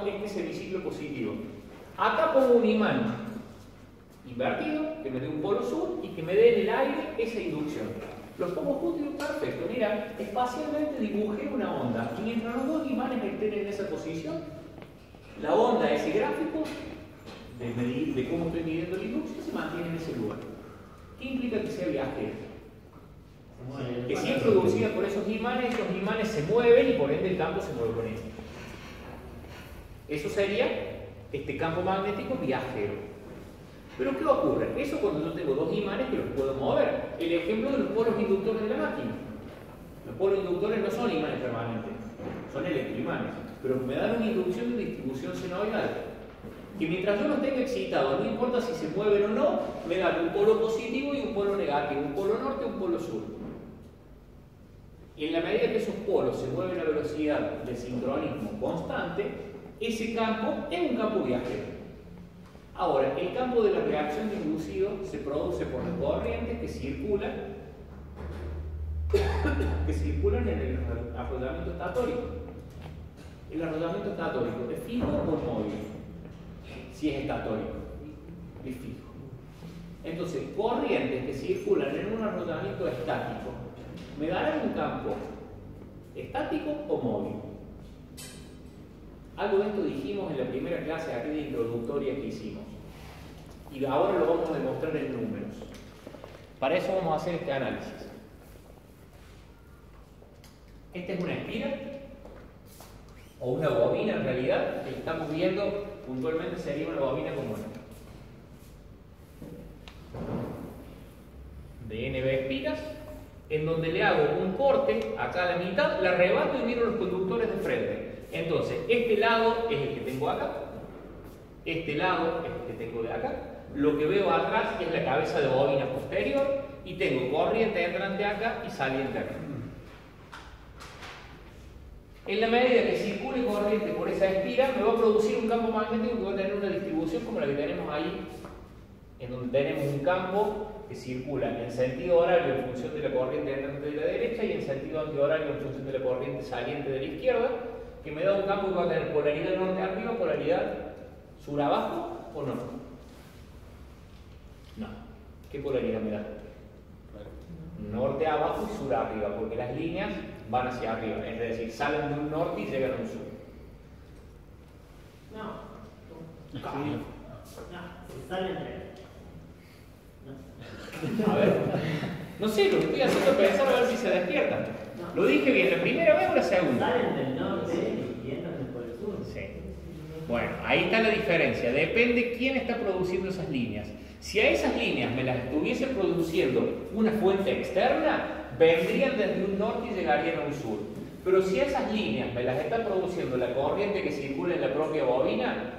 este semiciclo positivo. Acá pongo un imán invertido que me dé un polo sur y que me dé en el aire esa inducción. Los pongo juntos y digo, perfecto, mira, espacialmente dibujé una onda y mientras los dos imanes estén en esa posición, la onda, ese gráfico de cómo estoy midiendo la inducción, se mantiene en ese lugar. ¿Qué implica que sea viajero? Que si es producida por esos imanes se mueven y por ende el campo se mueve con ellos. Eso sería este campo magnético viajero. Pero ¿qué ocurre? Eso cuando yo tengo dos imanes que los puedo mover. El ejemplo de los polos inductores de la máquina. Los polos inductores no son imanes permanentes, son electroimanes, pero me dan una inducción de distribución senoidal. Que mientras yo los tenga excitados, no importa si se mueven o no, me dan un polo positivo y un polo negativo, un polo norte y un polo sur. Y en la medida que esos polos se mueven a velocidad de sincronismo constante, ese campo es un campo viajero. Ahora, el campo de la reacción de inducido se produce por las corrientes que circulan en el arrollamiento estatórico. El arrollamiento estatórico es fijo o móvil. Si es estatórico, es fijo. Entonces, corrientes que circulan en un arrollamiento estático me darán un campo estático o móvil. Algo de esto dijimos en la primera clase aquella introductoria que hicimos. Y ahora lo vamos a demostrar en números. Para eso vamos a hacer este análisis. Esta es una espira, o una bobina en realidad, que estamos viendo puntualmente sería una bobina como esta. De NB espiras, en donde le hago un corte acá a la mitad, la arrebato y miro los conductores de frente. Entonces, este lado es el que tengo acá, este lado es el que tengo de acá, lo que veo atrás es la cabeza de bobina posterior y tengo corriente entrante acá y saliente acá. En la medida que circule corriente por esa espira, me va a producir un campo magnético que va a tener una distribución como la que tenemos ahí, en donde tenemos un campo que circula en sentido horario en función de la corriente entrante de la derecha y en sentido antihorario en función de la corriente saliente de la izquierda, que me da un campo que va a tener polaridad norte arriba, polaridad sur abajo o no. No. ¿Qué polaridad me da? Norte abajo y sur arriba, porque las líneas van hacia arriba, es decir, salen de un norte y llegan a un sur. No. Se salen de... A ver, no sé, lo que estoy haciendo es pensar a ver si se despiertan. No. ¿Lo dije bien la primera vez o la segunda? Salen del norte y entran por el sur. Sí. Bueno, ahí está la diferencia. Depende quién está produciendo esas líneas. Si a esas líneas me las estuviese produciendo una fuente externa, vendrían desde un norte y llegarían a un sur. Pero si a esas líneas me las está produciendo la corriente que circula en la propia bobina,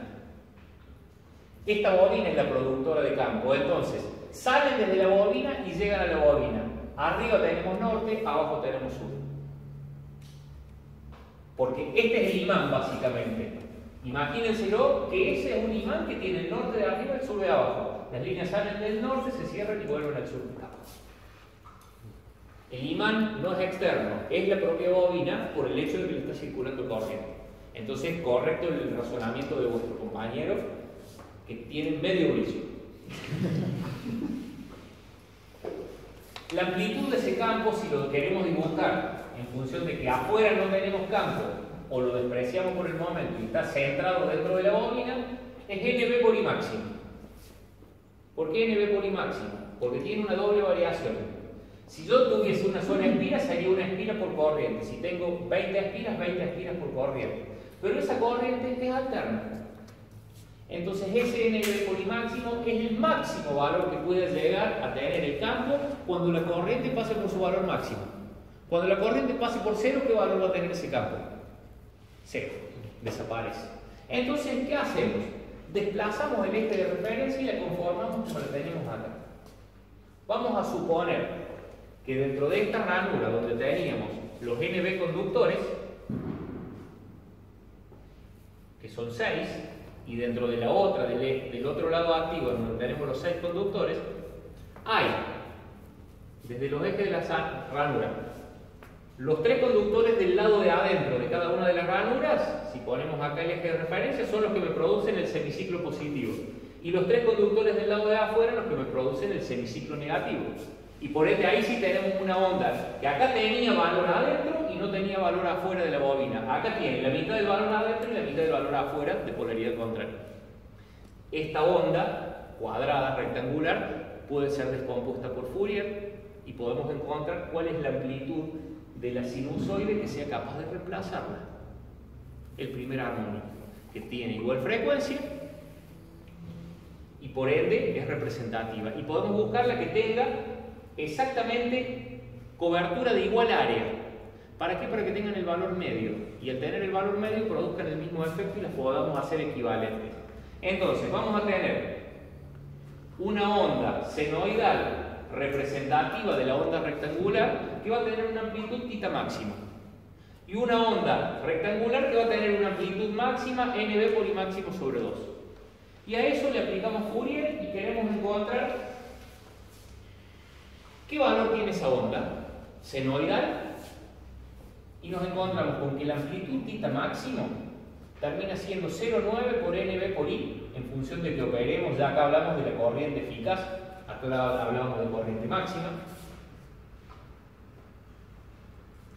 esta bobina es la productora de campo. Entonces, salen desde la bobina y llegan a la bobina. Arriba tenemos norte, abajo tenemos sur. Porque este es el imán, básicamente. Imagínenselo que ese es un imán que tiene el norte de arriba y el sur de abajo. Las líneas salen del norte, se cierran y vuelven al sur. El imán no es externo, es la propia bobina por el hecho de que le está circulando corriente. Entonces, correcto el razonamiento de vuestro compañero, que tiene medio brillo. La amplitud de ese campo, si lo queremos dibujar en función de que afuera no tenemos campo o lo despreciamos por el momento y está centrado dentro de la bobina, es NB por I máximo. ¿Por qué NB por I máximo? Porque tiene una doble variación. Si yo tuviese una sola espira, sería una espira por corriente. Si tengo 20 espiras por corriente. Pero esa corriente es alterna. Entonces ese NB por I máximo es el máximo valor que puede llegar a tener el campo cuando la corriente pase por su valor máximo. Cuando la corriente pase por cero, ¿qué valor va a tener ese campo? Cero. Desaparece. Entonces, ¿qué hacemos? Desplazamos el eje de referencia y la conformamos como la tenemos acá. Vamos a suponer que dentro de esta ranura donde teníamos los NB conductores, que son 6, y dentro de la otra, del otro lado activo, donde tenemos los 6 conductores, hay, desde los ejes de la ranura, los 3 conductores del lado de adentro de cada una de las ranuras si ponemos acá el eje de referencia, son los que me producen el semiciclo positivo. Y los tres conductores del lado de afuera los que me producen el semiciclo negativo. Y por ende ahí sí tenemos una onda que acá tenía valor adentro y no tenía valor afuera de la bobina. Acá tiene la mitad del valor adentro y la mitad del valor afuera de polaridad contraria. Esta onda cuadrada, rectangular, puede ser descompuesta por Fourier y podemos encontrar cuál es la amplitud de la sinusoide que sea capaz de reemplazarla. El primer armónico, que tiene igual frecuencia y por ende es representativa. Y podemos buscar la que tenga exactamente cobertura de igual área. ¿Para qué? Para que tengan el valor medio. Y al tener el valor medio produzcan el mismo efecto y las podamos hacer equivalentes. Entonces vamos a tener una onda senoidal representativa de la onda rectangular que va a tener una amplitud θ máxima. Y una onda rectangular que va a tener una amplitud máxima nB por I máximo sobre 2. Y a eso le aplicamos Fourier y queremos encontrar qué valor tiene esa onda senoidal. Y nos encontramos con que la amplitud θ máximo termina siendo 0,9 por nB por I, en función de que operemos, ya acá hablamos de la corriente eficaz, acá hablamos de corriente máxima.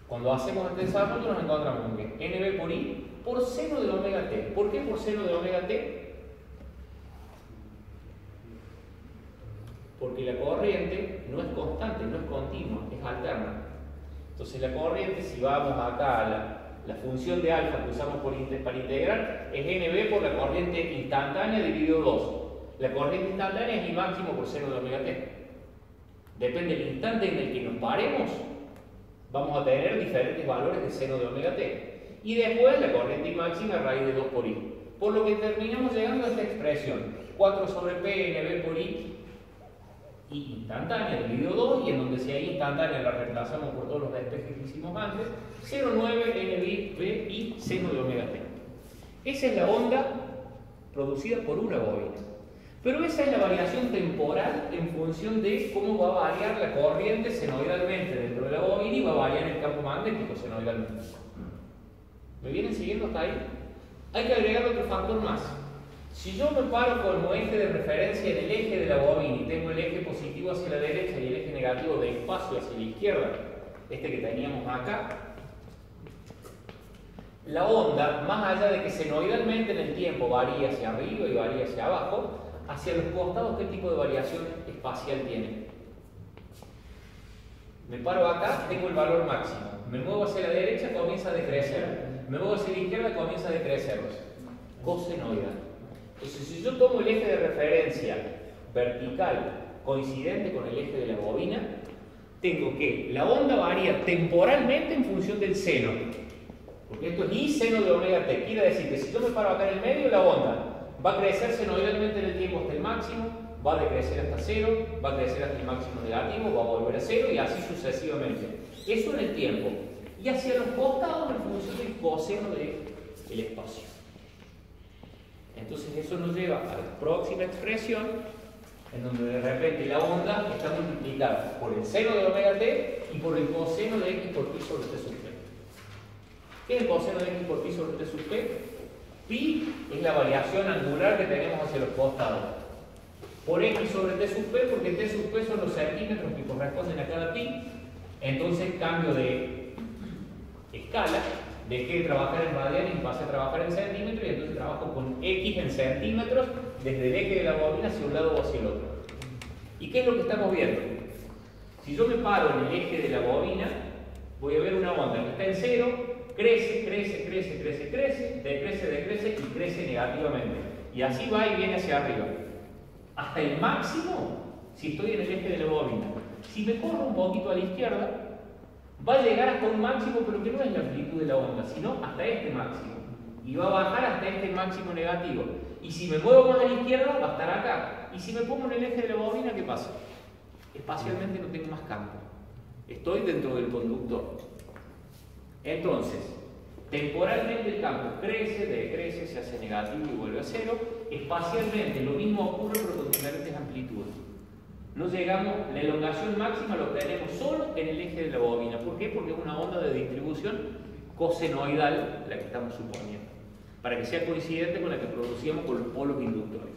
Cuando hacemos este desarrollo nos encontramos con que nB por I por seno de omega t. ¿Por qué por seno de omega t? Porque la corriente no es constante, no es continua, es alterna. Entonces la corriente, si vamos acá a la función de alfa que usamos para integrar, es nB por la corriente instantánea dividido 2. La corriente instantánea es I máximo por seno de omega t. Depende del instante en el que nos paremos, vamos a tener diferentes valores de seno de omega t. Y después la corriente I máxima a raíz de 2 por I. Por lo que terminamos llegando a esta expresión, 4 sobre P nB por I instantánea dividido 2, y en donde si hay instantánea la reemplazamos por todos los despejes que hicimos antes, 0,9 nBi seno de omega t. Esa es la onda producida por una bobina. Pero esa es la variación temporal en función de cómo va a variar la corriente senoidalmente dentro de la bobina y va a variar el campo magnético senoidalmente. ¿Me vienen siguiendo hasta ahí? Hay que agregar otro factor más. Si yo me paro como eje de referencia en el eje de la bobina y tengo el eje positivo hacia la derecha y el eje negativo de espacio hacia la izquierda, este que teníamos acá, la onda, más allá de que senoidalmente en el tiempo varía hacia arriba y varía hacia abajo, hacia los costados, ¿qué tipo de variación espacial tiene? Me paro acá, tengo el valor máximo. Me muevo hacia la derecha, comienza a decrecer. Me muevo hacia la izquierda, comienza a decrecer. Cosenoidal. Entonces, si yo tomo el eje de referencia vertical coincidente con el eje de la bobina, tengo que la onda varía temporalmente en función del seno. Porque esto es I seno de omega t. Quiere decir que si yo me paro acá en el medio, la onda va a crecer senoidalmente en el tiempo hasta el máximo, va a decrecer hasta 0, va a crecer hasta el máximo negativo, va a volver a 0 y así sucesivamente. Eso en el tiempo. Y hacia los costados en función del coseno del espacio. Entonces eso nos lleva a la próxima expresión, en donde de repente la onda está multiplicada por el seno de omega t y por el coseno de x por pi sobre t sub p. ¿Qué es el coseno de x por pi sobre t sub p? Pi es la variación angular que tenemos hacia los costados. Por x sobre t sub p, porque t sub p son los centímetros que corresponden a cada pi. Entonces cambio de escala, dejé de trabajar en radianes y pasé a trabajar en centímetros, y entonces trabajo con x en centímetros desde el eje de la bobina hacia un lado o hacia el otro. ¿Y qué es lo que estamos viendo? Si yo me paro en el eje de la bobina, voy a ver una onda que está en 0, crece, crece, crece, crece, crece, decrece, decrece y crece negativamente. Y así va y viene hacia arriba. Hasta el máximo, si estoy en el eje de la bobina. Si me corro un poquito a la izquierda, va a llegar hasta un máximo, pero que no es la amplitud de la onda, sino hasta este máximo. Y va a bajar hasta este máximo negativo. Y si me muevo más a la izquierda, va a estar acá. Y si me pongo en el eje de la bobina, ¿qué pasa? Espacialmente no tengo más campo. Estoy dentro del conductor. Entonces, temporalmente el campo crece, decrece, se hace negativo y vuelve a 0. Espacialmente lo mismo ocurre, pero con diferentes amplitudes. No llegamos, la elongación máxima lo obtenemos solo en el eje de la bobina. ¿Por qué? Porque es una onda de distribución cosenoidal la que estamos suponiendo. para que sea coincidente con la que producíamos con los polos inductores.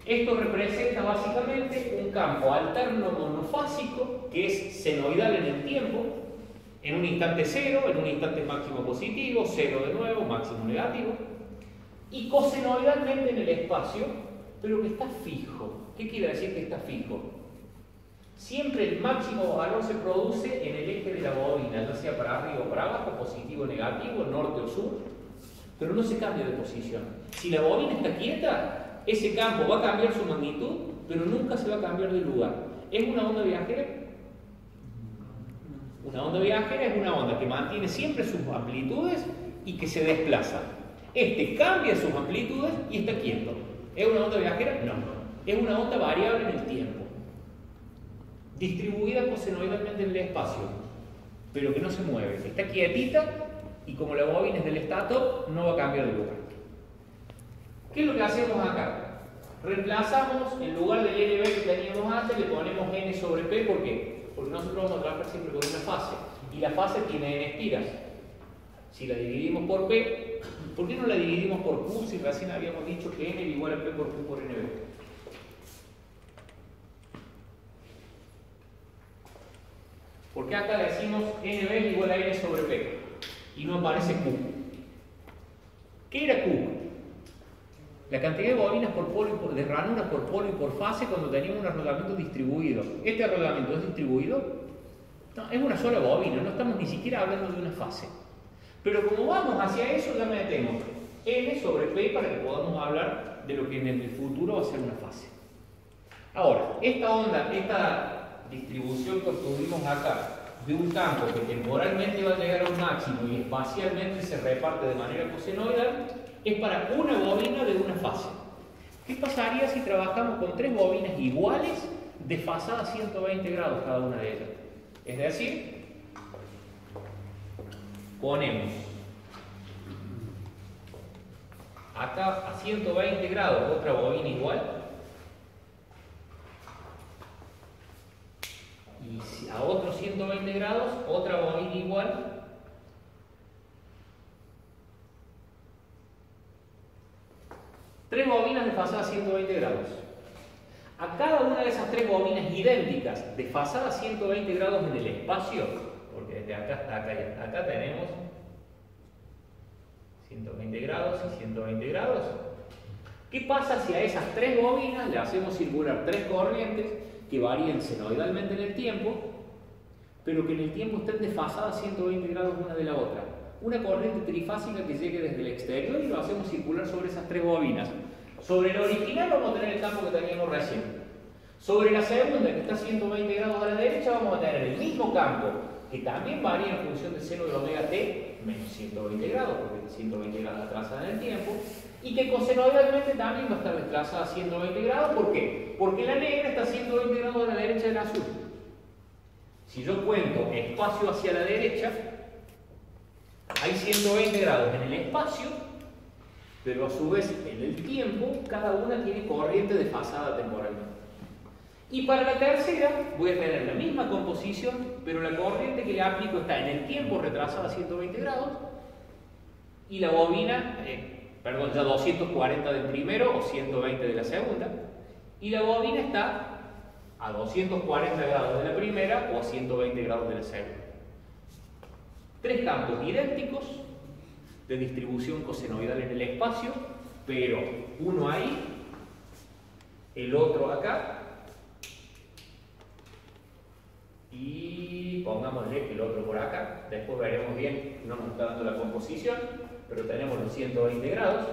Esto representa básicamente un campo alterno monofásico que es senoidal en el tiempo, en un instante cero, en un instante máximo positivo, cero de nuevo, máximo negativo, y cosenoidalmente en el espacio, pero que está fijo. ¿Qué quiere decir que está fijo? Siempre el máximo valor se produce en el eje de la bobina, ya sea para arriba o para abajo, positivo o negativo, norte o sur, pero no se cambia de posición. Si la bobina está quieta, ese campo va a cambiar su magnitud, pero nunca se va a cambiar de lugar. ¿Es una onda viajera? Una onda viajera es una onda que mantiene siempre sus amplitudes y que se desplaza. Este cambia sus amplitudes y está quieto. ¿Es una onda viajera? No. Es una onda variable en el tiempo, distribuida cosenoidalmente en el espacio, pero que no se mueve. Está quietita y como la bobina es del estator, no va a cambiar de lugar. ¿Qué es lo que hacemos acá? Reemplazamos, en lugar del NB que teníamos antes, le ponemos N sobre P. ¿Por qué? Porque nosotros vamos a trabajar siempre con una fase, y la fase tiene N espiras. Si la dividimos por P, ¿por qué no la dividimos por Q si recién habíamos dicho que N es igual a P por Q por NB? ¿Por qué acá decimos NB es igual a N sobre P y no aparece Q? ¿Qué era Q? La cantidad de bobinas por polo de ranuras por polo y por fase cuando teníamos un arrollamiento distribuido. ¿Este arrollamiento es distribuido? No, es una sola bobina, no estamos ni siquiera hablando de una fase. Pero como vamos hacia eso, ya metemos N sobre P para que podamos hablar de lo que en el futuro va a ser una fase. Ahora, esta onda, esta distribución que obtuvimos acá, de un campo que temporalmente va a llegar a un máximo y espacialmente se reparte de manera cosenoidal, es para una bobina de una fase. ¿Qué pasaría si trabajamos con tres bobinas iguales desfasadas 120 grados cada una de ellas? Es decir, ponemos acá a 120 grados otra bobina igual y a otros 120 grados otra bobina igual. Tres bobinas desfasadas a 120 grados. A cada una de esas tres bobinas idénticas desfasadas a 120 grados en el espacio, porque desde acá hasta acá tenemos 120 grados y 120 grados. ¿Qué pasa si a esas tres bobinas le hacemos circular tres corrientes que varían senoidalmente en el tiempo, pero que en el tiempo estén desfasadas a 120 grados una de la otra? Una corriente trifásica que llegue desde el exterior y lo hacemos circular sobre esas tres bobinas. Sobre la original vamos a tener el campo que teníamos recién. Sobre la segunda, que está a 120 grados a la derecha, vamos a tener el mismo campo, que también varía en función del seno de omega t menos 120 grados, porque 120 grados atrasada en el tiempo, y que cosenoidalmente también va a estar desplazada a 120 grados. ¿Por qué? Porque la negra está a 120 grados a la derecha del azul. Si yo cuento espacio hacia la derecha, hay 120 grados en el espacio, pero a su vez en el tiempo cada una tiene corriente desfasada temporalmente. Y para la tercera voy a tener la misma composición, pero la corriente que le aplico está en el tiempo retrasada a 120 grados y la bobina, ya 240 del primero o 120 de la segunda, y la bobina está a 240 grados de la primera o a 120 grados de la segunda. Tres campos idénticos de distribución cosenoidal en el espacio, pero uno ahí, el otro acá, y pongámosle el otro por acá. Después veremos bien, no nos está dando la composición, pero tenemos los 120 grados.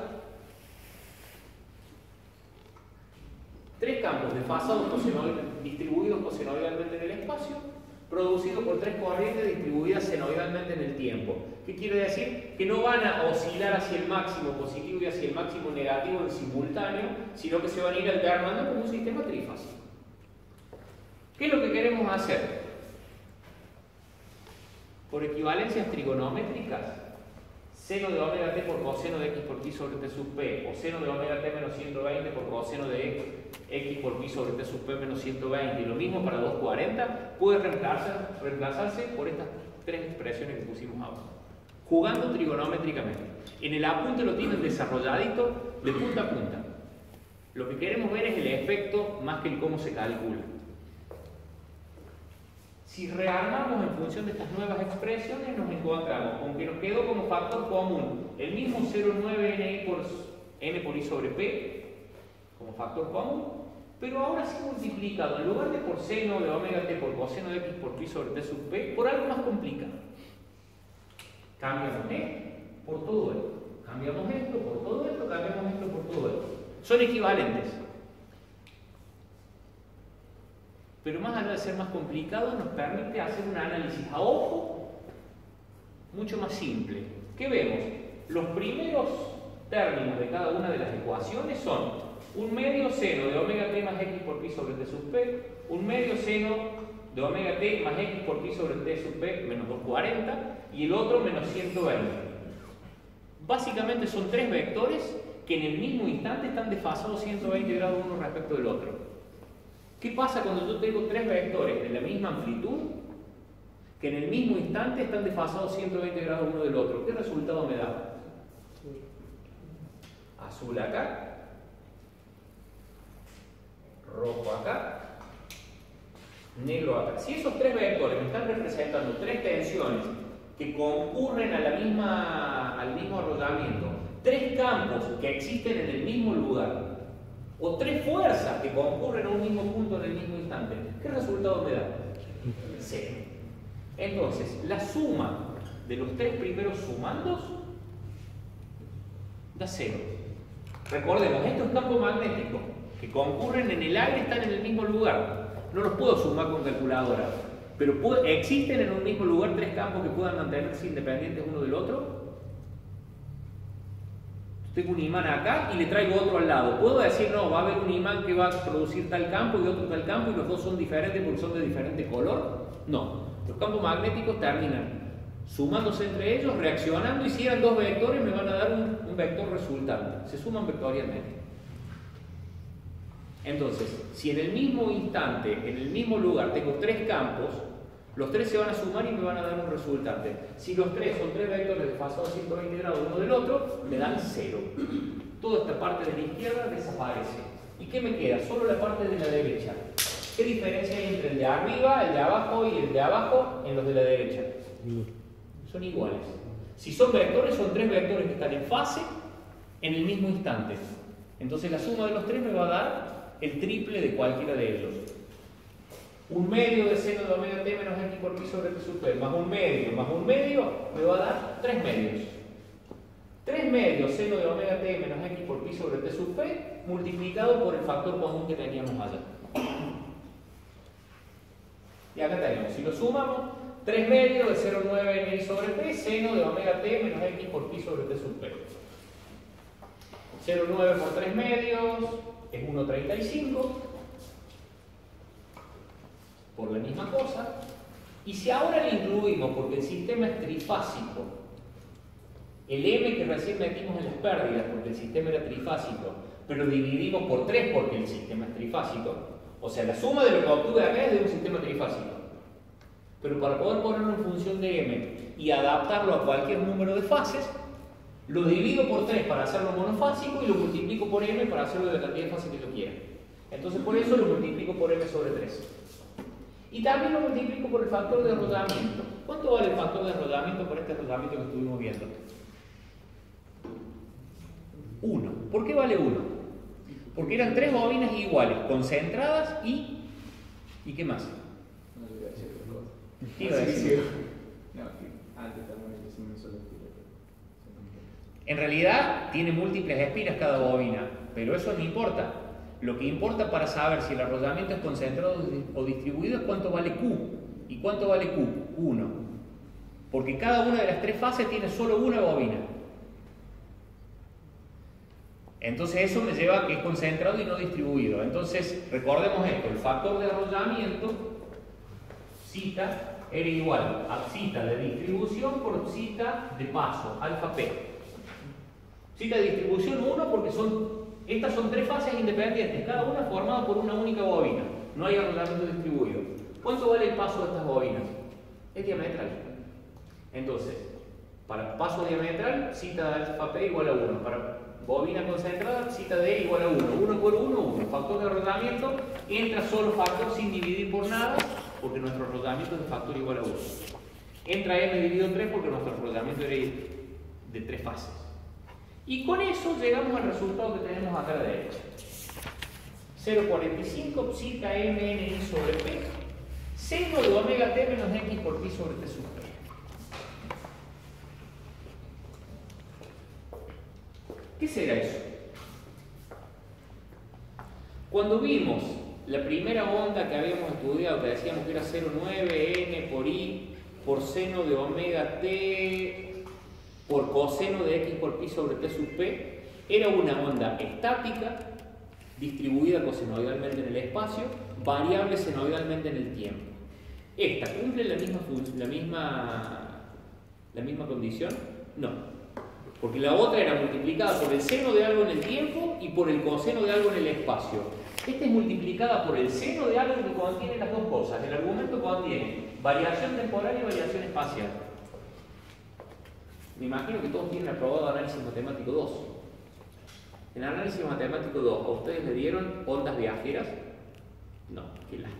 Tres campos desfasados distribuidos cosenoidalmente en el espacio, producidos por tres corrientes distribuidas senoidalmente en el tiempo. ¿Qué quiere decir? Que no van a oscilar hacia el máximo positivo y hacia el máximo negativo en simultáneo, sino que se van a ir alternando como un sistema trifásico. ¿Qué es lo que queremos hacer? Por equivalencias trigonométricas, seno de omega t por coseno de x por pi sobre t sub p, o seno de omega t menos 120 por coseno de x por pi sobre t sub p menos 120, y lo mismo para 240, puede reemplazarse por estas tres expresiones que pusimos ahora. jugando trigonométricamente. En el apunte lo tienen desarrolladito de punta a punta. Lo que queremos ver es el efecto más que el cómo se calcula. Si rearmamos en función de estas nuevas expresiones, nos encontramos con que nos quedó como factor común el mismo 0,9 n por i sobre p como factor común, pero ahora sí multiplicado, en lugar de por seno de omega t por coseno de x por pi sobre t sub p, por algo más complicado. Cambiamos esto por todo esto. Cambiamos esto por todo esto, cambiamos esto por todo esto. Son equivalentes. Pero más allá de ser más complicado, nos permite hacer un análisis a ojo mucho más simple. ¿Qué vemos? Los primeros términos de cada una de las ecuaciones son un medio seno de omega t más x por pi sobre t sub p, un medio seno de omega t más x por pi sobre t sub p menos 240 y el otro menos 120. Básicamente son tres vectores que en el mismo instante están desfasados 120 grados uno respecto del otro. ¿Qué pasa cuando yo tengo tres vectores de la misma amplitud que en el mismo instante están desfasados 120 grados uno del otro? ¿Qué resultado me da? Azul acá, rojo acá, negro acá. Si esos tres vectores me están representando tres tensiones que concurren a al mismo arrollamiento, tres campos que existen en el mismo lugar, o tres fuerzas que concurren a un mismo punto en el mismo instante, ¿qué resultado me da? Cero. Entonces, la suma de los tres primeros sumandos da cero. Recordemos, esto es campo magnético, que concurren en el aire, están en el mismo lugar. No los puedo sumar con calculadora, pero existen en un mismo lugar tres campos que puedan mantenerse independientes uno del otro. Tengo un imán acá y le traigo otro al lado. ¿Puedo decir, no, va a haber un imán que va a producir tal campo y otro tal campo y los dos son diferentes porque son de diferente color? No. Los campos magnéticos terminan sumándose entre ellos, reaccionando, y si eran dos vectores me van a dar un vector resultante. Se suman vectorialmente. Entonces, si en el mismo instante, en el mismo lugar, tengo tres campos, los tres se van a sumar y me van a dar un resultante. Si los tres son tres vectores desfasados 120 grados uno del otro, me dan cero. Toda esta parte de la izquierda desaparece. ¿Y qué me queda? Solo la parte de la derecha. ¿Qué diferencia hay entre el de arriba, el de abajo y el de abajo en los de la derecha? Son iguales. Si son vectores, son tres vectores que están en fase en el mismo instante. Entonces la suma de los tres me va a dar el triple de cualquiera de ellos. Un medio de seno de omega t menos x por pi sobre t sub p más un medio me va a dar 3 medios. 3 medios seno de omega t menos x por pi sobre t sub p multiplicado por el factor común que teníamos allá. Y acá tenemos, si lo sumamos, 3 medios de 0,9 n sobre p seno de omega t menos x por pi sobre t sub p. 0,9 por 3 medios es 1,35. Por la misma cosa, y si ahora le incluimos, porque el sistema es trifásico, el m que recién metimos en las pérdidas porque el sistema era trifásico, pero dividimos por 3 porque el sistema es trifásico, o sea, la suma de lo que obtuve acá es de un sistema trifásico, pero para poder ponerlo en función de m y adaptarlo a cualquier número de fases, lo divido por 3 para hacerlo monofásico y lo multiplico por m para hacerlo de la cantidad de fases que yo quiera. Entonces por eso lo multiplico por m sobre 3. Y también lo multiplico por el factor de arrollamiento. ¿Cuánto vale el factor de arrollamiento por este arrollamiento que estuvimos viendo? 1. ¿Por qué vale 1? Porque eran tres bobinas iguales, concentradas y ¿qué más? ¿Qué iba a decir? En realidad tiene múltiples espiras cada bobina, pero eso no importa. Lo que importa para saber si el arrollamiento es concentrado o distribuido es cuánto vale Q. ¿Y cuánto vale Q? 1. Porque cada una de las tres fases tiene solo una bobina. Entonces eso me lleva a que es concentrado y no distribuido. Entonces recordemos esto, el factor de arrollamiento, zeta, era igual a zeta de distribución por zeta de paso, alfa P. Zeta de distribución 1 porque estas son tres fases independientes, cada una formada por una única bobina. No hay arrollamiento distribuido. ¿Cuánto vale el paso de estas bobinas? Es diametral. Entonces, Para paso diametral, cita de alfa P igual a 1. Para bobina concentrada, cita de E igual a 1. 1 por 1, 1. Factor de rodamiento, entra solo factor sin dividir por nada, porque nuestro rodamiento es de factor igual a 1. Entra M dividido 3 porque nuestro rodamiento era de 3 fases. Y con eso llegamos al resultado que tenemos acá a la derecha. 0,45 psi KMNI sobre P, seno de omega T menos X por pi sobre T sub P. ¿Qué será eso? Cuando vimos la primera onda que habíamos estudiado, que decíamos que era 0,9 n por i por seno de omega t por coseno de x por pi sobre t sub p, era una onda estática, distribuida cosenoidalmente en el espacio, variable senoidalmente en el tiempo. ¿Esta cumple la misma condición? No. Porque la otra era multiplicada por el seno de algo en el tiempo y por el coseno de algo en el espacio. Esta es multiplicada por el seno de algo que contiene las dos cosas. El argumento contiene variación temporal y variación espacial. Me imagino que todos tienen aprobado análisis matemático 2. En análisis matemático 2, ¿a ustedes le dieron ondas viajeras? No, qué lástima.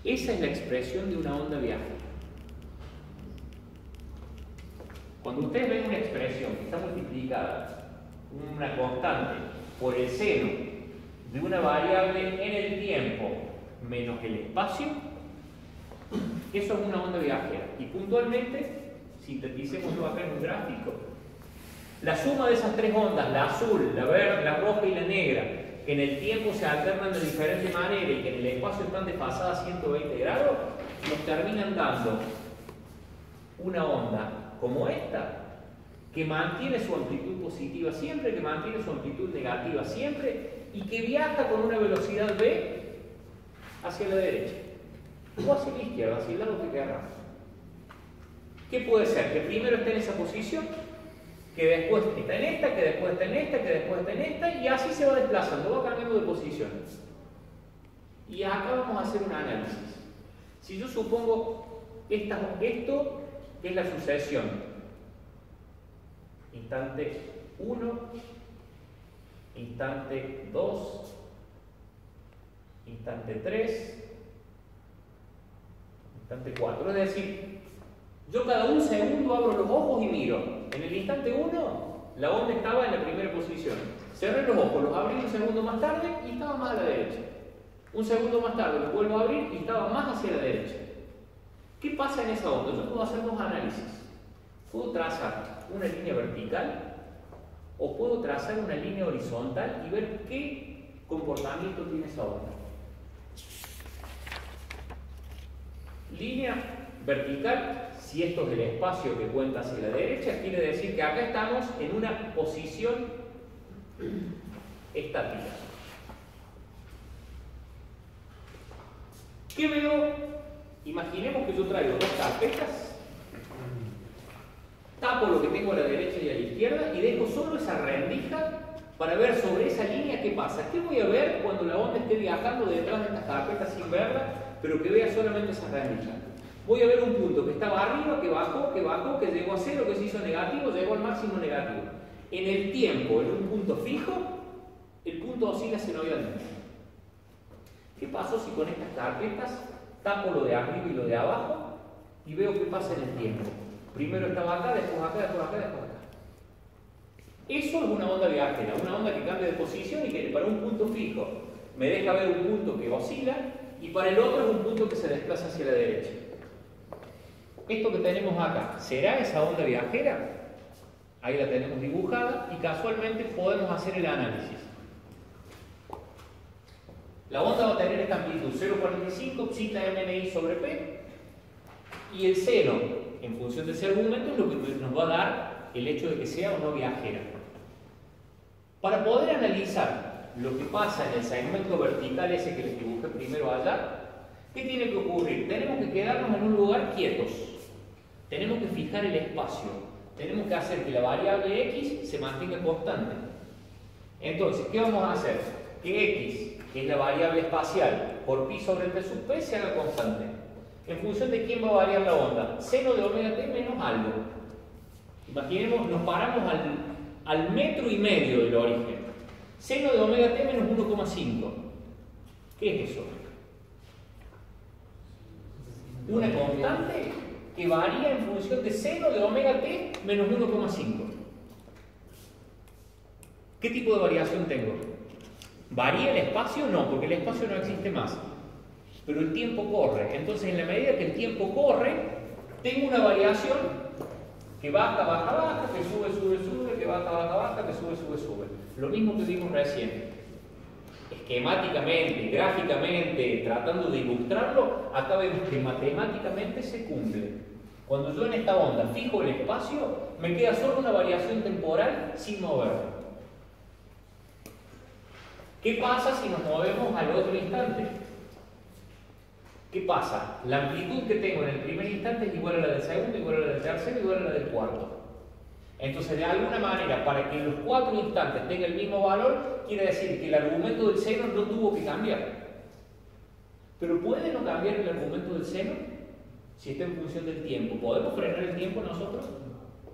Esa es la expresión de una onda viajera. Cuando ustedes ven una expresión que está multiplicada, una constante, por el seno de una variable en el tiempo menos el espacio, eso es una onda viajera. Y puntualmente, sinteticémoslo acá en un gráfico, la suma de esas tres ondas, la azul, la verde, la roja y la negra, que en el tiempo se alternan de diferente manera y que en el espacio están desfasadas a 120 grados, nos terminan dando una onda como esta, que mantiene su amplitud positiva siempre, que mantiene su amplitud negativa siempre y que viaja con una velocidad v hacia la derecha o hacia la izquierda, hacia el lado que queramos. ¿Qué puede ser? Que primero esté en esa posición, que después está en esta, que después está en esta, que después está en esta, y así se va desplazando, va cambiando de posición. Y acá vamos a hacer un análisis. Si yo supongo esto es la sucesión, instante 1, instante 2, instante 3, instante 4, es decir, yo cada un segundo abro los ojos y miro. En el instante 1, la onda estaba en la primera posición. Cerré los ojos, los abrí un segundo más tarde y estaba más a la derecha. Un segundo más tarde los vuelvo a abrir y estaba más hacia la derecha. ¿Qué pasa en esa onda? Yo puedo hacer dos análisis. Puedo trazar una línea vertical o puedo trazar una línea horizontal y ver qué comportamiento tiene esa onda. Línea vertical, si esto es el espacio que cuenta hacia la derecha, quiere decir que acá estamos en una posición estática. ¿Qué veo? Imaginemos que yo traigo dos carpetas, tapo lo que tengo a la derecha y a la izquierda y dejo solo esa rendija para ver sobre esa línea qué pasa. ¿Qué voy a ver cuando la onda esté viajando detrás de estas carpetas sin verla, pero que vea solamente esa rendija? Voy a ver un punto que estaba arriba, que bajó, que llegó a cero, que se hizo negativo, llegó al máximo negativo. En el tiempo, en un punto fijo, el punto oscila senoidalmente. ¿Qué pasó si con estas carpetas tapo lo de arriba y lo de abajo y veo qué pasa en el tiempo? Primero estaba acá, después acá, después acá, después acá. Eso es una onda viajera, una onda que cambia de posición y que para un punto fijo me deja ver un punto que oscila y para el otro es un punto que se desplaza hacia la derecha. Esto que tenemos acá, ¿será esa onda viajera? Ahí la tenemos dibujada y casualmente podemos hacer el análisis. La onda va a tener esta amplitud 0,45 psi MNI sobre P y el seno, en función de ese argumento, es lo que nos va a dar el hecho de que sea o no viajera. Para poder analizar lo que pasa en el segmento vertical ese que les dibujé primero allá, ¿qué tiene que ocurrir? Tenemos que quedarnos en un lugar quietos. Tenemos que fijar el espacio. Tenemos que hacer que la variable x se mantenga constante. Entonces, ¿qué vamos a hacer? Que x, que es la variable espacial, por pi sobre t sub p, se haga constante. ¿En función de quién va a variar la onda? Seno de omega t menos algo. Imaginemos, nos paramos al metro y medio del origen. Seno de omega t menos 1,5. ¿Qué es eso? Una constante que varía en función de seno de omega t menos 1,5. ¿Qué tipo de variación tengo? ¿Varía el espacio? No, porque el espacio no existe más. Pero el tiempo corre. Entonces, en la medida que el tiempo corre, tengo una variación que baja, baja, baja, que sube, sube, sube, que baja, baja, baja, que sube, sube, sube. Lo mismo que vimos recién. Esquemáticamente, gráficamente, tratando de ilustrarlo, acá vemos que matemáticamente se cumple. Cuando yo en esta onda fijo el espacio, me queda solo una variación temporal sin moverme. ¿Qué pasa si nos movemos al otro instante? ¿Qué pasa? La amplitud que tengo en el primer instante es igual a la del segundo, igual a la del tercero, igual a la del cuarto. Entonces, de alguna manera, para que los 4 instantes tengan el mismo valor, quiere decir que el argumento del seno no tuvo que cambiar. Pero ¿puede no cambiar el argumento del seno? Si está en función del tiempo. ¿Podemos frenar el tiempo nosotros?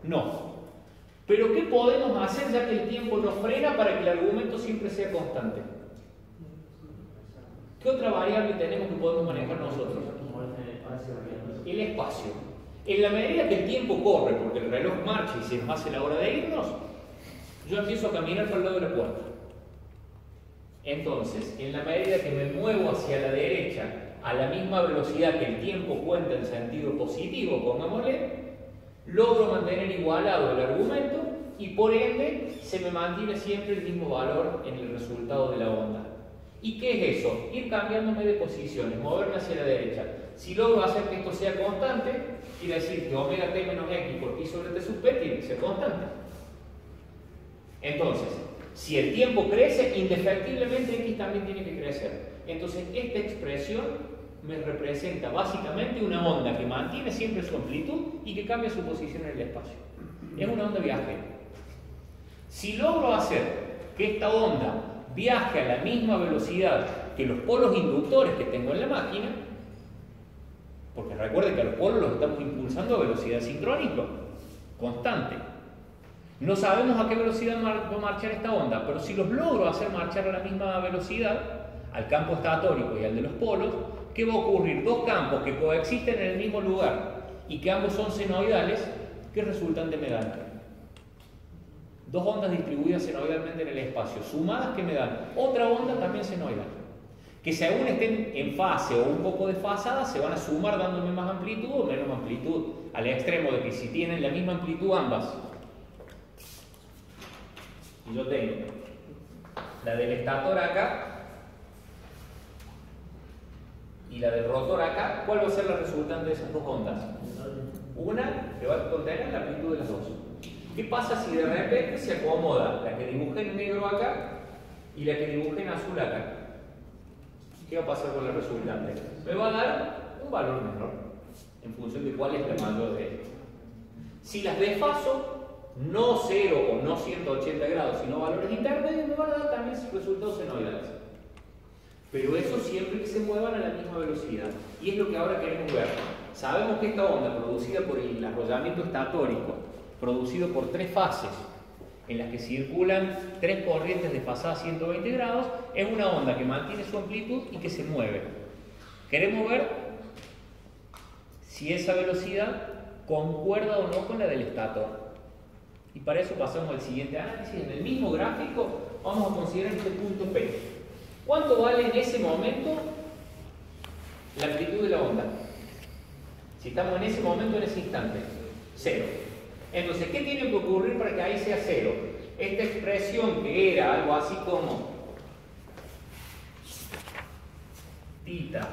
No. Pero ¿qué podemos hacer ya que el tiempo nos frena para que el argumento siempre sea constante? ¿Qué otra variable tenemos que podemos manejar nosotros? El espacio. En la medida que el tiempo corre, porque el reloj marcha y se nos hace la hora de irnos, yo empiezo a caminar para el lado de la puerta. Entonces, en la medida que me muevo hacia la derecha a la misma velocidad que el tiempo cuenta en sentido positivo, pongámosle, logro mantener igualado el argumento y por ende se me mantiene siempre el mismo valor en el resultado de la onda. ¿Y qué es eso? Ir cambiándome de posiciones, moverme hacia la derecha. Si logro hacer que esto sea constante, quiere decir que omega t menos x por pi sobre t sub p tiene que ser constante. Entonces, si el tiempo crece, indefectiblemente x también tiene que crecer. Entonces, esta expresión me representa básicamente una onda que mantiene siempre su amplitud y que cambia su posición en el espacio. Es una onda viajera. Si logro hacer que esta onda viaje a la misma velocidad que los polos inductores que tengo en la máquina, porque recuerden que a los polos los estamos impulsando a velocidad sincrónica, constante. No sabemos a qué velocidad va a marchar esta onda, pero si los logro hacer marchar a la misma velocidad, al campo estatórico y al de los polos, ¿qué va a ocurrir? Dos campos que coexisten en el mismo lugar y que ambos son senoidales, ¿qué resultante me dan? Dos ondas distribuidas senoidalmente en el espacio, sumadas, que me dan otra onda también senoidal, que según estén en fase o un poco desfasadas, se van a sumar dándome más amplitud o menos amplitud, al extremo de que si tienen la misma amplitud ambas, y yo tengo la del estator acá y la del rotor acá, ¿cuál va a ser la resultante de esas dos ondas? Una que va a contener la amplitud de las dos. ¿Qué pasa si de repente se acomoda la que dibujé en negro acá y la que dibujé en azul acá? ¿Qué va a pasar con la resultante? Me va a dar un valor menor en función de cuál es la mayor de ellas. Si las desfaso, no 0 o no 180 grados, sino valores intermedios, me van a dar también resultados senoidales. Pero eso siempre que se muevan a la misma velocidad. Y es lo que ahora queremos ver. Sabemos que esta onda producida por el arrollamiento estatórico, producido por 3 fases, en las que circulan 3 corrientes desfasadas a 120 grados, es una onda que mantiene su amplitud y que se mueve. Queremos ver si esa velocidad concuerda o no con la del estator. Y para eso pasamos al siguiente análisis. En el mismo gráfico vamos a considerar este punto P. ¿Cuánto vale en ese momento la amplitud de la onda? Si estamos en ese momento, en ese instante, 0. Entonces, ¿qué tiene que ocurrir para que ahí sea 0? Esta expresión que era algo así como tita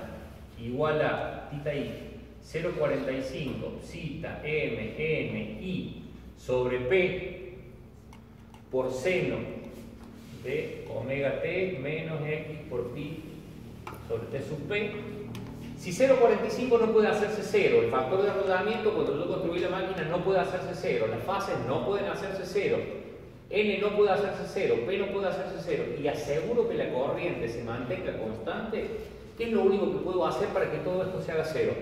igual a tita i 0,45 zeta m n i sobre p por seno de omega t menos x por pi sobre t sub p. Si 0,45 no puede hacerse 0, el factor de arrollamiento cuando yo construí la máquina no puede hacerse 0, las fases no pueden hacerse 0, n no puede hacerse 0, p no puede hacerse 0, y aseguro que la corriente se mantenga constante, ¿qué es lo único que puedo hacer para que todo esto se haga 0?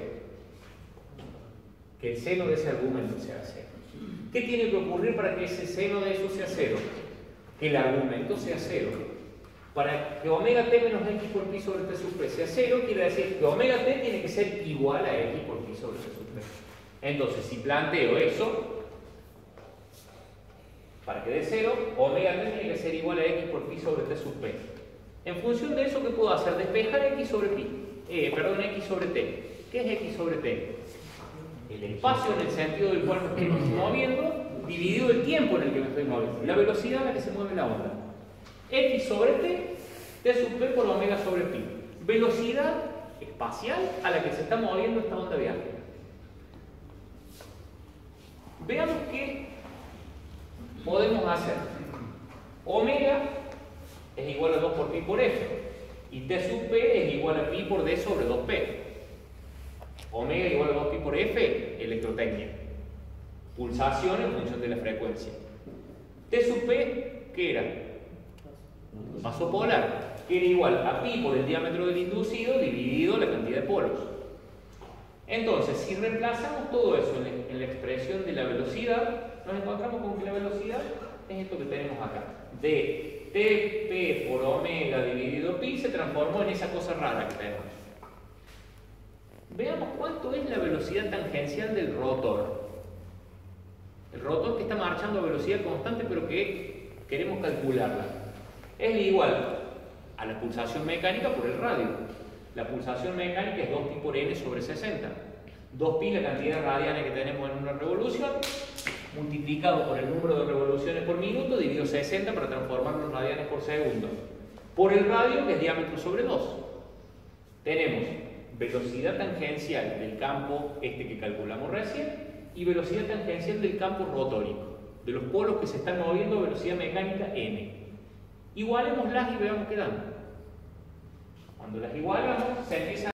que el seno de ese argumento sea 0. ¿Qué tiene que ocurrir para que ese seno de eso sea 0? Que el argumento sea 0. Para que omega t menos x por pi sobre t sub p sea 0, quiere decir que omega t tiene que ser igual a x por pi sobre t sub p. Entonces, si planteo eso, para que dé 0, omega t tiene que ser igual a x por pi sobre t sub p. En función de eso, ¿qué puedo hacer? Despejar x sobre pi. X sobre t. ¿Qué es x sobre t? El espacio en el sentido del cual me estoy moviendo, dividido el tiempo en el que me estoy moviendo. La velocidad en la que se mueve la onda. X sobre t, t sub p por omega sobre pi. Velocidad espacial a la que se está moviendo esta onda viaje. Veamos qué podemos hacer. Omega es igual a 2 por pi por f. Y t sub p es igual a pi por d sobre 2p. Omega igual a 2pi por f, electrotecnia. Pulsación en función de la frecuencia. T sub p, ¿qué era? Paso polar, que era igual a pi por el diámetro del inducido dividido la cantidad de polos. Entonces, si reemplazamos todo eso en la expresión de la velocidad, nos encontramos con que la velocidad es esto que tenemos acá. De Tp por omega dividido pi se transformó en esa cosa rara que tenemos. Veamos cuánto es la velocidad tangencial del rotor. El rotor que está marchando a velocidad constante, pero que queremos calcularla. Es igual a la pulsación mecánica por el radio. La pulsación mecánica es 2pi por n sobre 60. 2pi la cantidad de radianes que tenemos en una revolución, multiplicado por el número de revoluciones por minuto, dividido 60 para transformarlo en radianes por segundo. Por el radio, que es diámetro sobre 2. Tenemos velocidad tangencial del campo este que calculamos recién y velocidad tangencial del campo rotórico, de los polos que se están moviendo a velocidad mecánica n. Igualémoslas y veamos qué dan. Cuando las igualamos, se empieza